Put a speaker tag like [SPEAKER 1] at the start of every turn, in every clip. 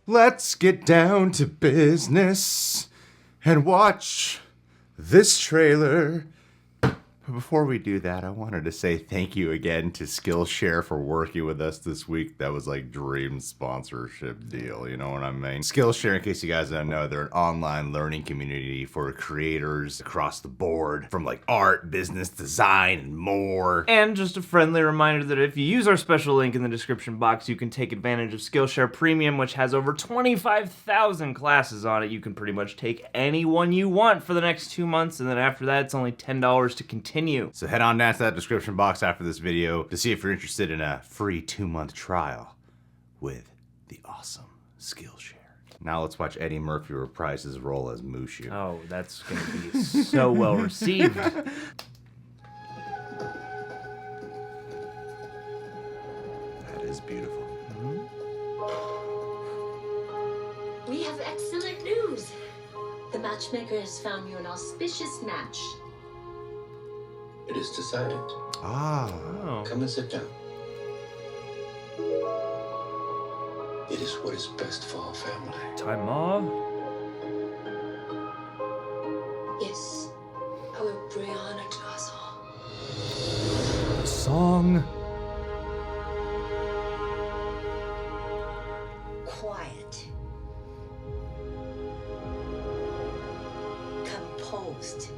[SPEAKER 1] Let's get down to business and watch this trailer. But before we do that, I wanted to say thank you again to Skillshare for working with us this week. That was like dream sponsorship deal, you know what I mean? Skillshare, in case you guys don't know, they're an online learning community for creators across the board, from like art, business, design, and more.
[SPEAKER 2] And just a friendly reminder that if you use our special link in the description box, you can take advantage of Skillshare Premium, which has over 25,000 classes on it. You can pretty much take any one you want for the next 2 months, and then after that, it's only $10 to continue.
[SPEAKER 1] So head on down to that description box after this video to see if you're interested in a free 2-month trial with the awesome Skillshare. Now let's watch Eddie Murphy reprise his role as Mushu.
[SPEAKER 2] Oh, that's going to be so well received.
[SPEAKER 1] That is beautiful.
[SPEAKER 3] We have excellent news. The matchmaker has found you an auspicious match.
[SPEAKER 4] It is decided.
[SPEAKER 1] Ah.
[SPEAKER 4] Come and sit down. It is what is best for our family.
[SPEAKER 2] Taima?
[SPEAKER 3] Yes, I will bring honor to us all.
[SPEAKER 2] Song.
[SPEAKER 3] Quiet. Composed.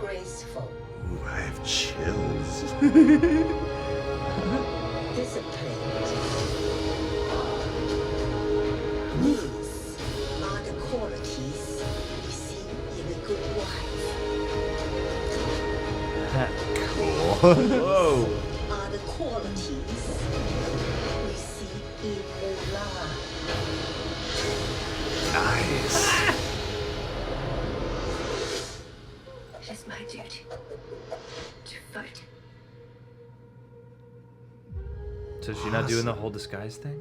[SPEAKER 3] Graceful.
[SPEAKER 1] Ooh, I have chills.
[SPEAKER 3] Disciplined. These are the qualities you see in a good wife.
[SPEAKER 1] Cool.
[SPEAKER 2] Whoa.
[SPEAKER 3] Are the qualities we see in Mulan.
[SPEAKER 1] Nice.
[SPEAKER 3] It is my duty to fight.
[SPEAKER 2] So is she not doing the whole disguise thing?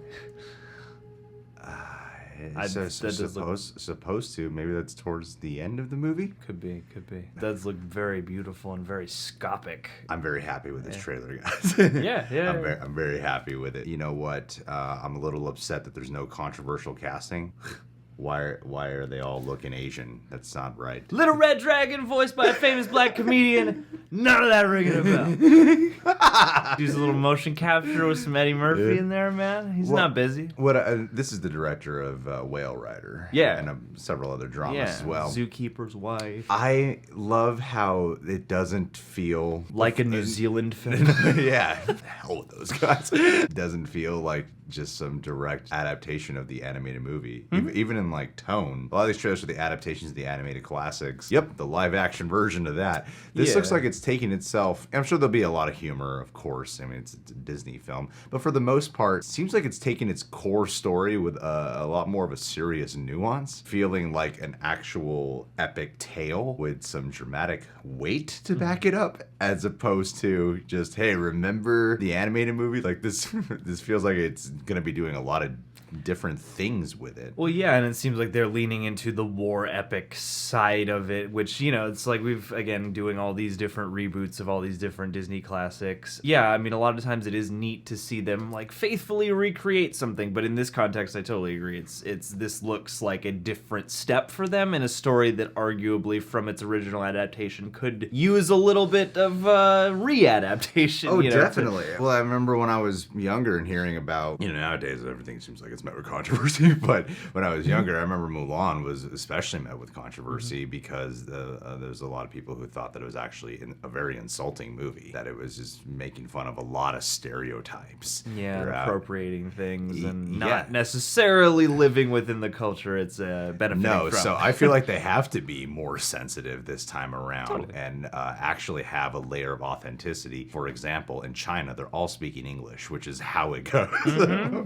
[SPEAKER 1] Supposed to. Maybe that's towards the end of the movie.
[SPEAKER 2] Could be. It does look very beautiful and very scopic.
[SPEAKER 1] I'm very happy with this trailer, guys.
[SPEAKER 2] Yeah.
[SPEAKER 1] I'm very happy with it. You know what? I'm a little upset that there's no controversial casting. Why are they all looking Asian? That's not right.
[SPEAKER 2] Little Red Dragon, voiced by a famous black comedian. None of that ringing a bell. Use a little motion capture with some Eddie Murphy in there, man. He's not busy.
[SPEAKER 1] This is the director of Whale Rider.
[SPEAKER 2] Yeah.
[SPEAKER 1] And several other dramas as well.
[SPEAKER 2] Zookeeper's Wife.
[SPEAKER 1] I love how it doesn't feel
[SPEAKER 2] Like a New Zealand film.
[SPEAKER 1] yeah, hell with those guys. It doesn't feel like just some direct adaptation of the animated movie. Even in like tone. A lot of these trailers are the adaptations of the animated classics. Yep, the live action version of that. This looks like it's taking itself, I'm sure there'll be a lot of humor, of course. I mean, it's a Disney film. But for the most part, it seems like it's taking its core story with a lot more of a serious nuance, feeling like an actual epic tale with some dramatic weight to back it up, as opposed to just, hey, remember the animated movie? Like this feels like it's gonna be doing a lot of different things with it.
[SPEAKER 2] Well, yeah, and it seems like they're leaning into the war epic side of it, which, you know, it's like we've, again, doing all these different reboots of all these different Disney classics. Yeah, I mean, a lot of times it is neat to see them, like, faithfully recreate something, but in this context, I totally agree. This looks like a different step for them in a story that arguably, from its original adaptation, could use a little bit of re-adaptation.
[SPEAKER 1] Oh, definitely. Well, I remember when I was younger and hearing about, you know, nowadays everything seems like it's met with controversy, but when I was younger, I remember Mulan was especially met with controversy because there's a lot of people who thought that it was actually a very insulting movie, that it was just making fun of a lot of stereotypes.
[SPEAKER 2] Yeah, appropriating things and not necessarily living within the culture it's benefiting from.
[SPEAKER 1] So I feel like they have to be more sensitive this time around and actually have a layer of authenticity. For example, in China, they're all speaking English, which is how it goes.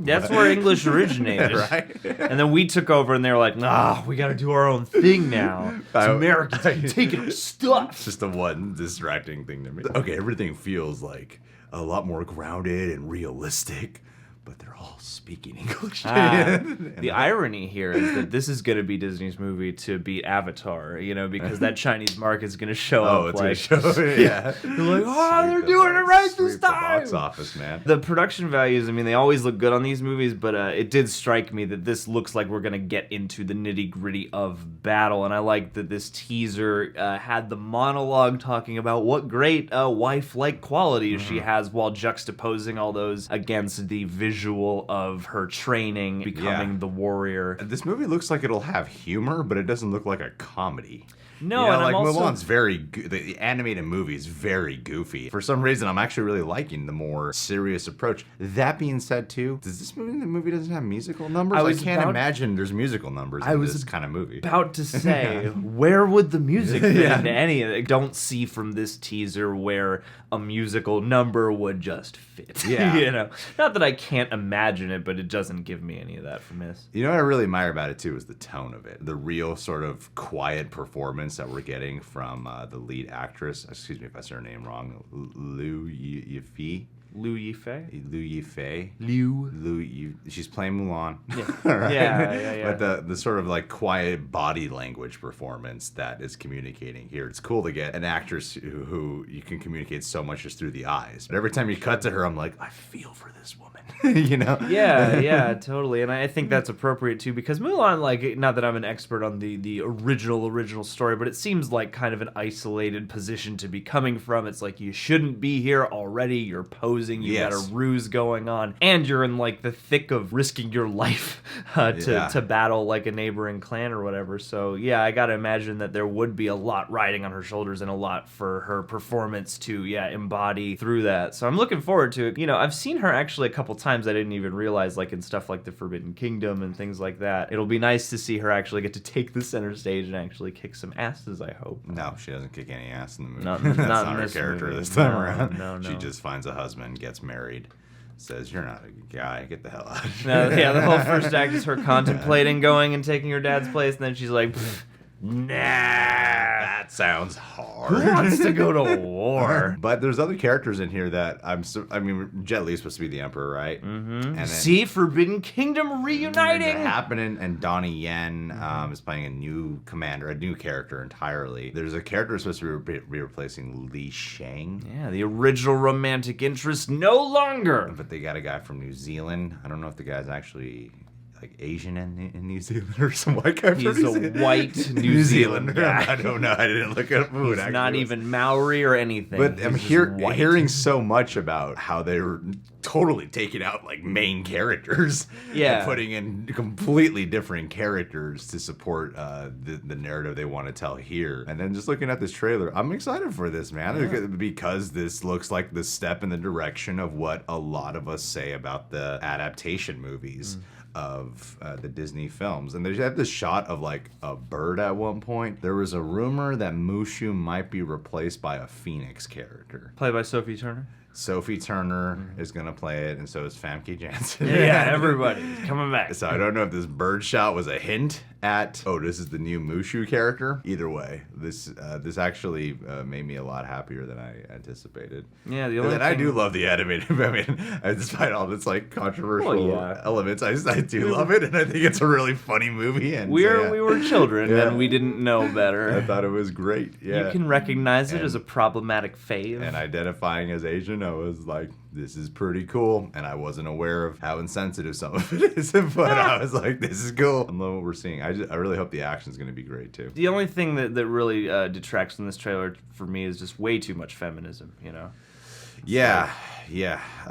[SPEAKER 2] That's where English originated.
[SPEAKER 1] Right?
[SPEAKER 2] And then we took over and they were like, nah, we gotta do our own thing now. It's Americans taking our stuff.
[SPEAKER 1] It's just the one distracting thing to me. Okay, everything feels like a lot more grounded and realistic, but they're all speaking English.
[SPEAKER 2] The irony here is that this is going to be Disney's movie to beat Avatar, because that Chinese market's going to show up
[SPEAKER 1] it's
[SPEAKER 2] like,
[SPEAKER 1] gonna show, yeah.
[SPEAKER 2] they're like, they're doing it right this
[SPEAKER 1] Sweep the
[SPEAKER 2] time.
[SPEAKER 1] box office, man.
[SPEAKER 2] The production values, they always look good on these movies, but it did strike me that this looks like we're going to get into the nitty-gritty of battle, and I like that this teaser had the monologue talking about what great wife-like qualities she has while juxtaposing all those against the visual of her training, becoming the warrior.
[SPEAKER 1] This movie looks like it'll have humor, but it doesn't look like a comedy.
[SPEAKER 2] No, and
[SPEAKER 1] like
[SPEAKER 2] I'm also...
[SPEAKER 1] Mulan's the animated movie is very goofy. For some reason, I'm actually really liking the more serious approach. That being said, too, the movie doesn't have musical numbers? I can't imagine there's musical numbers in this kind of movie.
[SPEAKER 2] About to say, where would the music fit into any of it? I don't see from this teaser where a musical number would just fit.
[SPEAKER 1] Yeah.
[SPEAKER 2] Not that I can't imagine it, but it doesn't give me any of that from this.
[SPEAKER 1] You know what I really admire about it, too, is the tone of it. The real sort of quiet performance that we're getting from the lead actress. Excuse me if I said her name wrong. Liu Yifei.
[SPEAKER 2] Liu Yifei?
[SPEAKER 1] Liu Yifei. She's playing Mulan.
[SPEAKER 2] Yeah.
[SPEAKER 1] Right?
[SPEAKER 2] Yeah.
[SPEAKER 1] But the sort of like quiet body language performance that is communicating here. It's cool to get an actress who you can communicate so much just through the eyes. But every time you cut to her, I'm like, I feel for this woman.
[SPEAKER 2] Yeah, totally. And I think that's appropriate too, because Mulan, like, not that I'm an expert on the original story, but it seems like kind of an isolated position to be coming from. It's like, you shouldn't be here already. You're posing. You got a ruse going on, and you're in like the thick of risking your life to battle like a neighboring clan or whatever. So yeah, I gotta imagine that there would be a lot riding on her shoulders and a lot for her performance to embody through that. So I'm looking forward to it. I've seen her actually a couple times I didn't even realize, like in stuff like the Forbidden Kingdom and things like that. It'll be nice to see her actually get to take the center stage and actually kick some asses, I hope.
[SPEAKER 1] No, she doesn't kick any ass in the movie.
[SPEAKER 2] That's
[SPEAKER 1] not her character
[SPEAKER 2] movie.
[SPEAKER 1] this time around.
[SPEAKER 2] No.
[SPEAKER 1] She just finds a husband, gets married, says, "You're not a good guy. Get the hell out."
[SPEAKER 2] The whole first act is her contemplating going and taking her dad's place, and then she's like, nah,
[SPEAKER 1] that sounds hard.
[SPEAKER 2] Who wants to go to war?
[SPEAKER 1] But there's other characters in here that Jet Li's supposed to be the emperor, right?
[SPEAKER 2] Mm-hmm.
[SPEAKER 1] And then,
[SPEAKER 2] see, Forbidden Kingdom reuniting
[SPEAKER 1] happening, and Donnie Yen is playing a new commander, a new character entirely. There's a character supposed to be replacing Li Shang.
[SPEAKER 2] Yeah, the original romantic interest no longer.
[SPEAKER 1] But they got a guy from New Zealand. I don't know if the guy's actually like Asian in New Zealand or some white guy.
[SPEAKER 2] He's a white New Zealander guy.
[SPEAKER 1] I don't know. I didn't look up who
[SPEAKER 2] He's not even Maori or anything.
[SPEAKER 1] But I'm hearing so much about how they were totally taking out like main characters, and putting in completely different characters to support the narrative they want to tell here. And then just looking at this trailer, I'm excited for this, man, because this looks like the step in the direction of what a lot of us say about the adaptation movies of the Disney films. And they have this shot of like a bird at one point. There was a rumor that Mushu might be replaced by a Phoenix character.
[SPEAKER 2] Played by Sophie Turner.
[SPEAKER 1] Sophie Turner is going to play it, and so is Famke Janssen.
[SPEAKER 2] Yeah, everybody's coming back.
[SPEAKER 1] So I don't know if this bird shot was a hint at, this is the new Mushu character. Either way, this actually made me a lot happier than I anticipated.
[SPEAKER 2] Yeah, the only thing...
[SPEAKER 1] I do love the animated. Despite all its like controversial elements, I do love it, and I think it's a really funny movie. And
[SPEAKER 2] we were children, and we didn't know better.
[SPEAKER 1] I thought it was great. Yeah,
[SPEAKER 2] you can recognize it as a problematic fave.
[SPEAKER 1] And identifying as Asian, I was like, this is pretty cool, and I wasn't aware of how insensitive some of it is, but I was like, this is cool. I love what we're seeing. I really hope the action's going to be great too.
[SPEAKER 2] The only thing that really detracts from this trailer for me is just way too much feminism,
[SPEAKER 1] Yeah.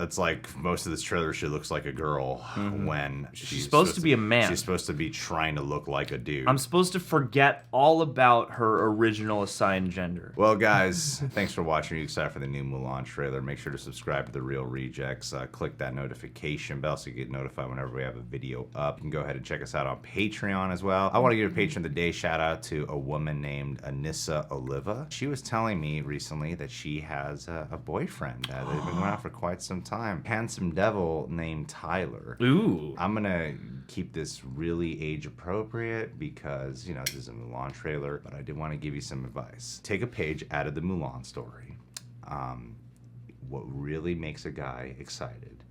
[SPEAKER 1] It's like most of this trailer, she looks like a girl when
[SPEAKER 2] she's supposed to be a man.
[SPEAKER 1] She's supposed to be trying to look like a dude.
[SPEAKER 2] I'm supposed to forget all about her original assigned gender.
[SPEAKER 1] Well, guys, thanks for watching. Are you excited for the new Mulan trailer? Make sure to subscribe to The Real Rejects. Click that notification bell so you get notified whenever we have a video up. You can go ahead and check us out on Patreon as well. I want to give a Patron of the Day shout out to a woman named Anissa Oliva. She was telling me recently that she has a boyfriend. They've been going out for quite some time. Handsome devil named Tyler.
[SPEAKER 2] Ooh.
[SPEAKER 1] I'm gonna keep this really age appropriate because, this is a Mulan trailer, but I did want to give you some advice. Take a page out of the Mulan story. What really makes a guy excited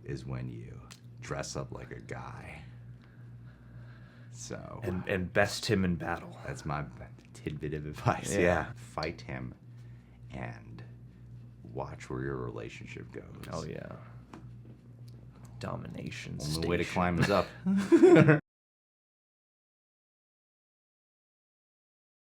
[SPEAKER 1] is when you dress up like a guy. So
[SPEAKER 2] And best him in battle.
[SPEAKER 1] that's my tidbit of advice.
[SPEAKER 2] Yeah.
[SPEAKER 1] Fight him and watch where your relationship goes.
[SPEAKER 2] Oh yeah. Domination
[SPEAKER 1] Only way to
[SPEAKER 2] station.
[SPEAKER 1] climb is up.